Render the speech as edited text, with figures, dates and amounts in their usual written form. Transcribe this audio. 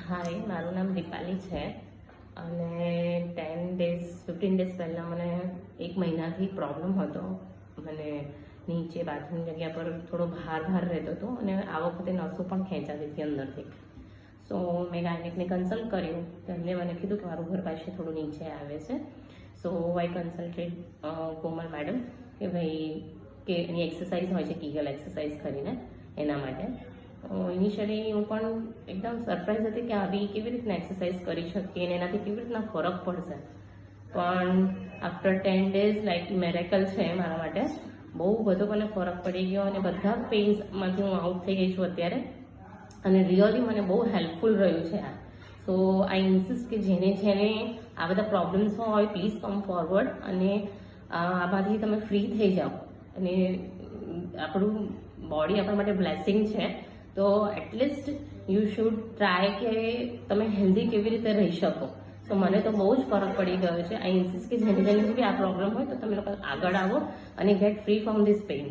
હાય, મારું નામ દીપાલી છે અને 15 ડેઝ પહેલાં મને 1 મહિનાથી પ્રોબ્લેમ હતો. મને નીચે બાથરૂમ જગ્યા પર થોડો ભાર રહેતો હતો અને આ વખતે નસો પણ ખેંચાતી હતી અંદરથી. સો મેં ગાયનેકને કન્સલ્ટ કર્યું તો એમને મને કીધું કે મારું ઘર પાસે થોડું નીચે આવે છે. સો આઈ કન્સલ્ટેડ કોમલ મેડમ કે ભાઈ કે એની એક્સરસાઇઝ હોય છે કીગલ એક્સરસાઇઝ કરીને એના માટે. ઇનિશિયલી હું પણ એકદમ સરપ્રાઈઝ હતી કે આવી કેવી રીતના એક્સરસાઇઝ કરી શકીએ અને એનાથી કેવી રીતના ફરક પડશે. પણ આફ્ટર 10 ડેઝ લાઈક મેરેકલ છે મારા માટે. બહુ બધો મને ફરક પડી ગયો અને બધા પેઇન્સમાંથી હું આઉટ થઈ ગઈ છું અત્યારે અને રિયલી મને બહુ હેલ્પફુલ રહ્યું છે આ. સો આઈ ઇન્સિસ્ટ કે જેને આ બધા પ્રોબ્લેમ્સ હોય પ્લીઝ કમ ફોરવર્ડ અને આમાંથી તમે ફ્રી થઈ જાઓ. અને આપણું બોડી આપણા માટે બ્લેસિંગ છે, તો એટલીસ્ટ યુ શુડ ટ્રાય કે તમે હેલ્ધી કેવી રીતે રહી શકો. સો મને તો બહુ જ ફરક પડી ગયો છે. આઈ ઇન્સિસ્ટ કે જેને બી આ પ્રોબ્લેમ હોય તો તમે લોકો આગળ આવો અને get free from this pain.